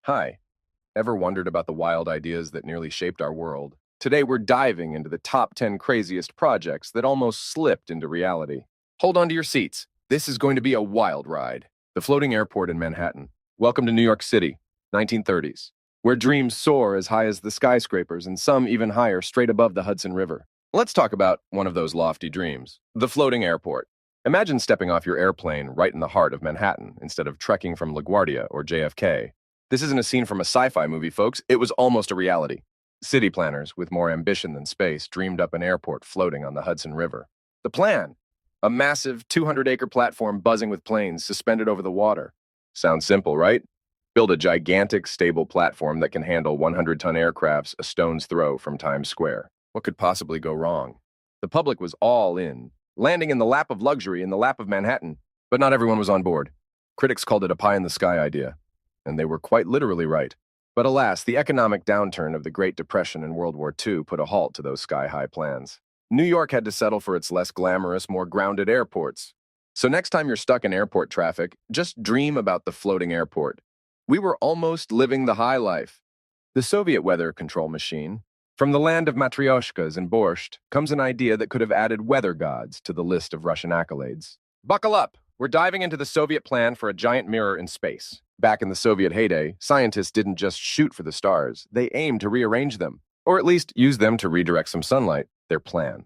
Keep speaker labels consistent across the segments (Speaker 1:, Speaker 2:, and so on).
Speaker 1: Hi, ever wondered about the wild ideas that nearly shaped our world? Today we're diving into the top 10 craziest projects that almost slipped into reality. Hold on to your seats. This is going to be a wild ride. The floating airport in Manhattan. Welcome to New York City, 1930s, where dreams soar as high as the skyscrapers and some even higher straight above the Hudson River. Let's talk about one of those lofty dreams, the floating airport. Imagine stepping off your airplane right in the heart of Manhattan instead of trekking from LaGuardia or JFK. This isn't a scene from a sci-fi movie, folks. It was almost a reality. City planners, with more ambition than space, dreamed up an airport floating on the Hudson River. The plan? A massive 200-acre platform buzzing with planes suspended over the water. Sounds simple, right? Build a gigantic, stable platform that can handle 100-ton aircrafts a stone's throw from Times Square. What could possibly go wrong? The public was all in, landing in the lap of luxury in the lap of Manhattan. But not everyone was on board. Critics called it a pie-in-the-sky idea. And they were quite literally right. But alas, the economic downturn of the Great Depression and World War II put a halt to those sky-high plans. New York had to settle for its less glamorous, more grounded airports. So next time you're stuck in airport traffic, just dream about the floating airport. We were almost living the high life. The Soviet weather control machine. From the land of matryoshkas and borscht comes an idea that could have added weather gods to the list of Russian accolades. Buckle up! We're diving into the Soviet plan for a giant mirror in space. Back in the Soviet heyday, scientists didn't just shoot for the stars, they aimed to rearrange them, or at least use them to redirect some sunlight, their plan.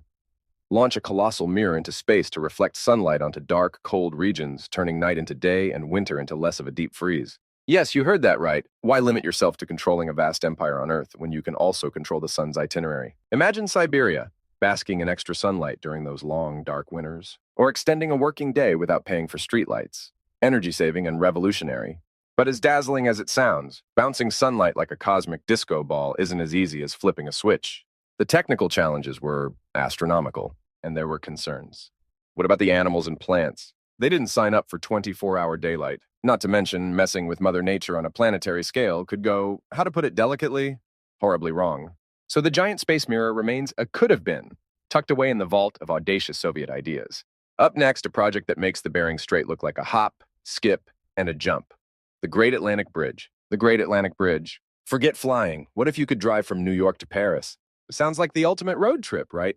Speaker 1: Launch a colossal mirror into space to reflect sunlight onto dark, cold regions, turning night into day and winter into less of a deep freeze. Yes, you heard that right. Why limit yourself to controlling a vast empire on Earth when you can also control the sun's itinerary? Imagine Siberia, basking in extra sunlight during those long, dark winters, or extending a working day without paying for streetlights. Energy-saving and revolutionary. But as dazzling as it sounds, bouncing sunlight like a cosmic disco ball isn't as easy as flipping a switch. The technical challenges were astronomical, and there were concerns. What about the animals and plants? They didn't sign up for 24-hour daylight. Not to mention, messing with Mother Nature on a planetary scale could go, how to put it delicately, horribly wrong. So the giant space mirror remains a could-have-been, tucked away in the vault of audacious Soviet ideas. Up next, a project that makes the Bering Strait look like a hop, skip, and a jump. The Great Atlantic Bridge. The Great Atlantic Bridge. Forget flying. What if you could drive from New York to Paris? Sounds like the ultimate road trip, right?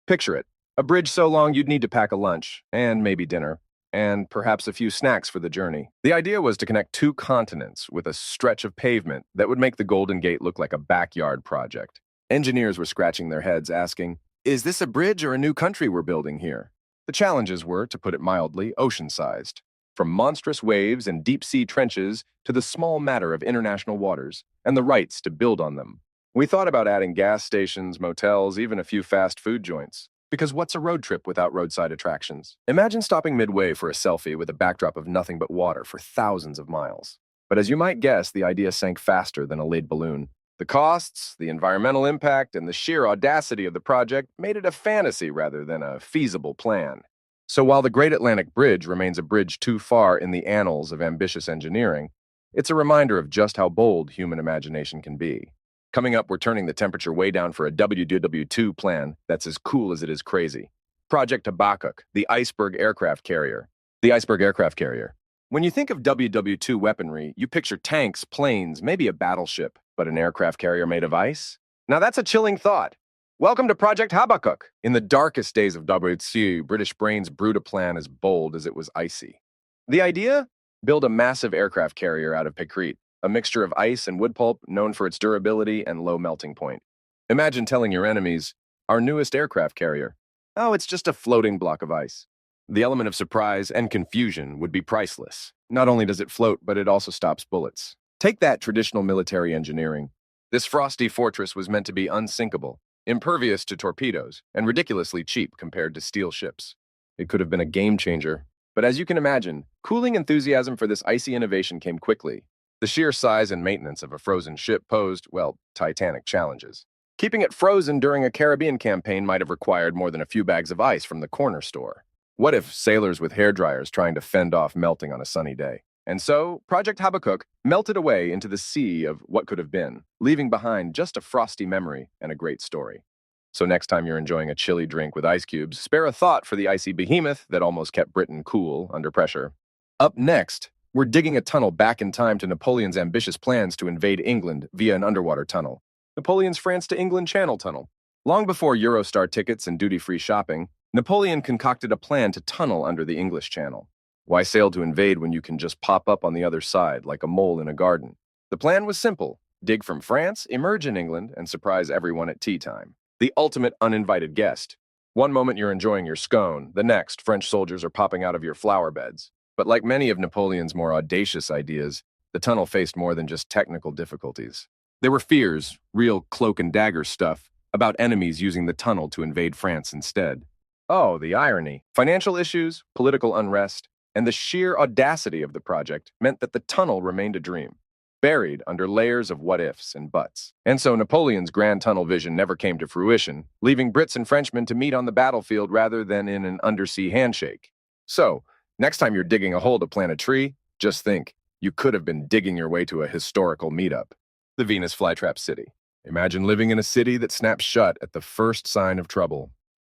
Speaker 1: Picture it. A bridge so long you'd need to pack a lunch, and maybe dinner, and perhaps a few snacks for the journey. The idea was to connect two continents with a stretch of pavement that would make the Golden Gate look like a backyard project. Engineers were scratching their heads asking, is this a bridge or a new country we're building here? The challenges were, to put it mildly, ocean-sized. From monstrous waves and deep-sea trenches to the small matter of international waters and the rights to build on them. We thought about adding gas stations, motels, even a few fast food joints. Because what's a road trip without roadside attractions? Imagine stopping midway for a selfie with a backdrop of nothing but water for thousands of miles. But as you might guess, the idea sank faster than a lead balloon. The costs, the environmental impact, and the sheer audacity of the project made it a fantasy rather than a feasible plan. So while the Great Atlantic Bridge remains a bridge too far in the annals of ambitious engineering, it's a reminder of just how bold human imagination can be. Coming up, we're turning the temperature way down for a WW2 plan that's as cool as it is crazy. Project Habakuk, the iceberg aircraft carrier. The iceberg aircraft carrier. When you think of WW2 weaponry, you picture tanks, planes, maybe a battleship, but an aircraft carrier made of ice? Now that's a chilling thought. Welcome to Project Habakuk. In the darkest days of WW2, British brains brewed a plan as bold as it was icy. The idea? Build a massive aircraft carrier out of picrete, a mixture of ice and wood pulp known for its durability and low melting point. Imagine telling your enemies, our newest aircraft carrier. Oh, it's just a floating block of ice. The element of surprise and confusion would be priceless. Not only does it float, but it also stops bullets. Take that traditional military engineering. This frosty fortress was meant to be unsinkable, impervious to torpedoes, and ridiculously cheap compared to steel ships. It could have been a game changer. But as you can imagine, cooling enthusiasm for this icy innovation came quickly. The sheer size and maintenance of a frozen ship posed, well, titanic challenges. Keeping it frozen during a Caribbean campaign might have required more than a few bags of ice from the corner store. What if sailors with hairdryers trying to fend off melting on a sunny day? And so, Project Habakuk melted away into the sea of what could have been, leaving behind just a frosty memory and a great story. So next time you're enjoying a chilly drink with ice cubes, spare a thought for the icy behemoth that almost kept Britain cool under pressure. Up next, We're digging a tunnel back in time to Napoleon's ambitious plans to invade England via an underwater tunnel. Napoleon's France to England Channel Tunnel. Long before Eurostar tickets and duty-free shopping, Napoleon concocted a plan to tunnel under the English Channel. Why sail to invade when you can just pop up on the other side like a mole in a garden? The plan was simple. Dig from France, emerge in England, and surprise everyone at tea time. The ultimate uninvited guest. One moment you're enjoying your scone, the next, French soldiers are popping out of your flower beds. But like many of Napoleon's more audacious ideas, the tunnel faced more than just technical difficulties. There were fears, real cloak and dagger stuff, about enemies using the tunnel to invade France instead. Oh, the irony. Financial issues, political unrest, and the sheer audacity of the project meant that the tunnel remained a dream, buried under layers of what-ifs and buts. And so Napoleon's grand tunnel vision never came to fruition, leaving Brits and Frenchmen to meet on the battlefield rather than in an undersea handshake. So, next time you're digging a hole to plant a tree, just think, you could have been digging your way to a historical meetup. The Venus Flytrap City. Imagine living in a city that snaps shut at the first sign of trouble.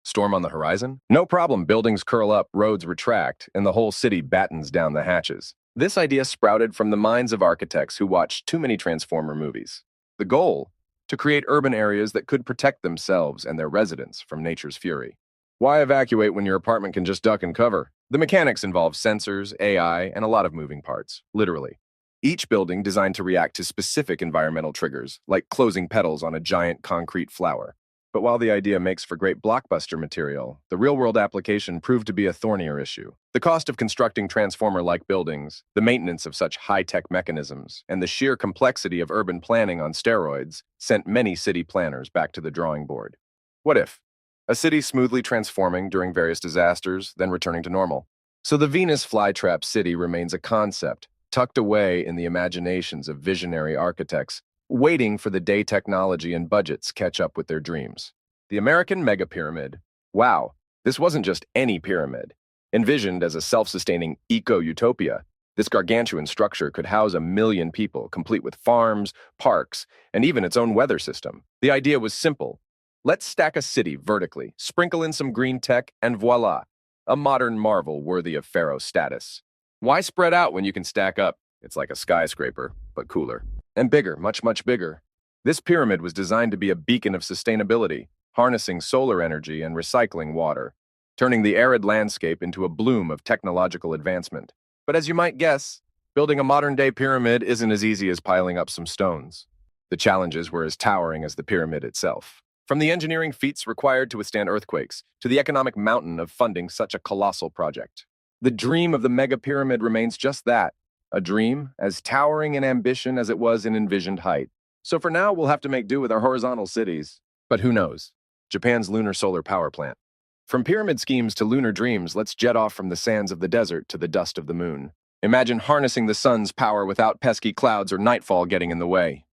Speaker 1: Storm on the horizon? No problem, buildings curl up, roads retract, and the whole city battens down the hatches. This idea sprouted from the minds of architects who watched too many Transformer movies. The goal? To create urban areas that could protect themselves and their residents from nature's fury. Why evacuate when your apartment can just duck and cover? The mechanics involve sensors, AI, and a lot of moving parts, literally. Each building designed to react to specific environmental triggers, like closing petals on a giant concrete flower. But while the idea makes for great blockbuster material, the real-world application proved to be a thornier issue. The cost of constructing transformer-like buildings, the maintenance of such high-tech mechanisms, and the sheer complexity of urban planning on steroids sent many city planners back to the drawing board. What if? A city smoothly transforming during various disasters, then returning to normal. So the Venus Flytrap City remains a concept, tucked away in the imaginations of visionary architects, waiting for the day technology and budgets catch up with their dreams. The American Mega Pyramid. Wow, this wasn't just any pyramid. Envisioned as a self-sustaining eco-utopia, this gargantuan structure could house 1 million people, complete with farms, parks, and even its own weather system. The idea was simple. Let's stack a city vertically, sprinkle in some green tech, and voila, a modern marvel worthy of pharaoh status. Why spread out when you can stack up? It's like a skyscraper, but cooler. And bigger, much, much bigger. This pyramid was designed to be a beacon of sustainability, harnessing solar energy and recycling water, turning the arid landscape into a bloom of technological advancement. But as you might guess, building a modern-day pyramid isn't as easy as piling up some stones. The challenges were as towering as the pyramid itself. From the engineering feats required to withstand earthquakes, to the economic mountain of funding such a colossal project. The dream of the mega pyramid remains just that, a dream as towering in ambition as it was in envisioned height. So for now, we'll have to make do with our horizontal cities. But who knows? Japan's lunar solar power plant. From pyramid schemes to lunar dreams, let's jet off from the sands of the desert to the dust of the moon. Imagine harnessing the sun's power without pesky clouds or nightfall getting in the way.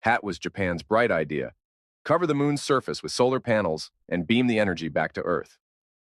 Speaker 1: Hat was Japan's bright idea. Cover the moon's surface with solar panels and beam the energy back to Earth.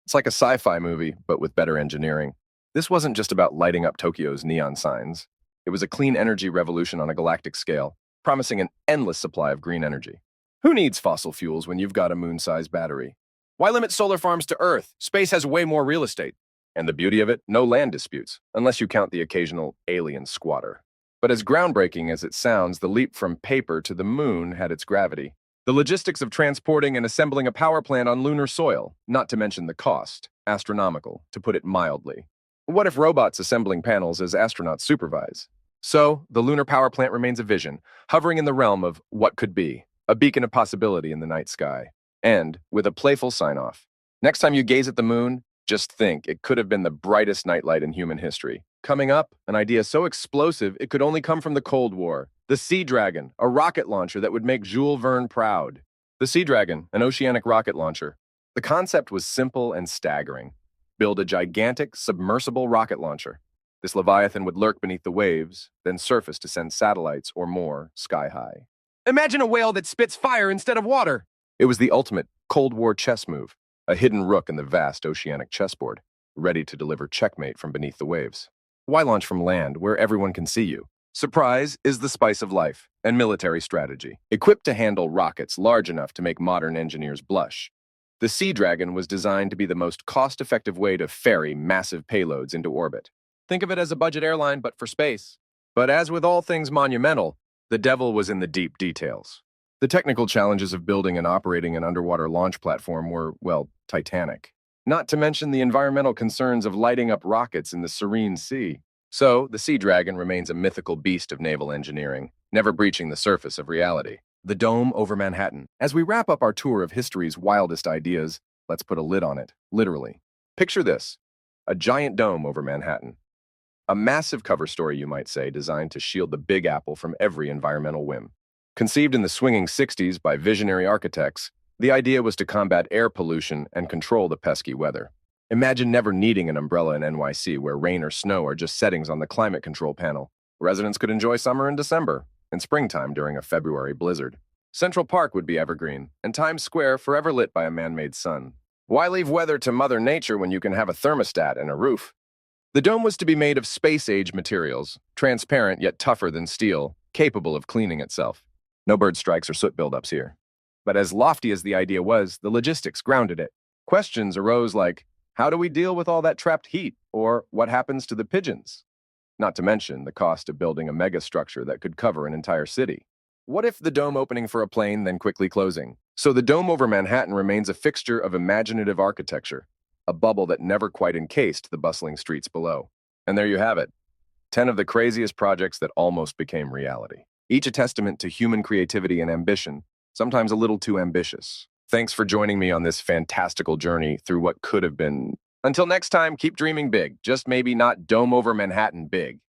Speaker 1: It's like a sci-fi movie, but with better engineering. This wasn't just about lighting up Tokyo's neon signs. It was a clean energy revolution on a galactic scale, promising an endless supply of green energy. Who needs fossil fuels when you've got a moon-sized battery? Why limit solar farms to Earth? Space has way more real estate. And the beauty of it, no land disputes, unless you count the occasional alien squatter. But as groundbreaking as it sounds, the leap from paper to the moon had its gravity. The logistics of transporting and assembling a power plant on lunar soil, not to mention the cost, astronomical, to put it mildly. What if robots assembling panels as astronauts supervise? So, the lunar power plant remains a vision, hovering in the realm of what could be, a beacon of possibility in the night sky. And, with a playful sign-off, next time you gaze at the moon, just think it could have been the brightest nightlight in human history. Coming up, an idea so explosive it could only come from the Cold War. The Sea Dragon, a rocket launcher that would make Jules Verne proud. The Sea Dragon, an oceanic rocket launcher. The concept was simple and staggering. Build a gigantic, submersible rocket launcher. This Leviathan would lurk beneath the waves, then surface to send satellites or more sky high. Imagine a whale that spits fire instead of water! It was the ultimate Cold War chess move, a hidden rook in the vast oceanic chessboard, ready to deliver checkmate from beneath the waves. Why launch from land where everyone can see you? Surprise is the spice of life and military strategy, equipped to handle rockets large enough to make modern engineers blush. The Sea Dragon was designed to be the most cost-effective way to ferry massive payloads into orbit. Think of it as a budget airline, but for space. But as with all things monumental, the devil was in the deep details. The technical challenges of building and operating an underwater launch platform were, well, titanic. Not to mention the environmental concerns of lighting up rockets in the serene sea. So, the Sea Dragon remains a mythical beast of naval engineering, never breaching the surface of reality. The dome over Manhattan. As we wrap up our tour of history's wildest ideas, let's put a lid on it, literally. Picture this, a giant dome over Manhattan. A massive cover story, you might say, designed to shield the Big Apple from every environmental whim. Conceived in the swinging 60s by visionary architects, the idea was to combat air pollution and control the pesky weather. Imagine never needing an umbrella in NYC where rain or snow are just settings on the climate control panel. Residents could enjoy summer in December and springtime during a February blizzard. Central Park would be evergreen, and Times Square forever lit by a man-made sun. Why leave weather to Mother Nature when you can have a thermostat and a roof? The dome was to be made of space-age materials, transparent yet tougher than steel, capable of cleaning itself. No bird strikes or soot buildups here. But as lofty as the idea was, the logistics grounded it. Questions arose like, how do we deal with all that trapped heat? Or what happens to the pigeons? Not to mention the cost of building a megastructure that could cover an entire city. What if the dome opening for a plane, then quickly closing? So the dome over Manhattan remains a fixture of imaginative architecture, a bubble that never quite encased the bustling streets below. And there you have it, 10 of the craziest projects that almost became reality. Each a testament to human creativity and ambition, sometimes a little too ambitious. Thanks for joining me on this fantastical journey through what could have been. Until next time, keep dreaming big, just maybe not dome over Manhattan big.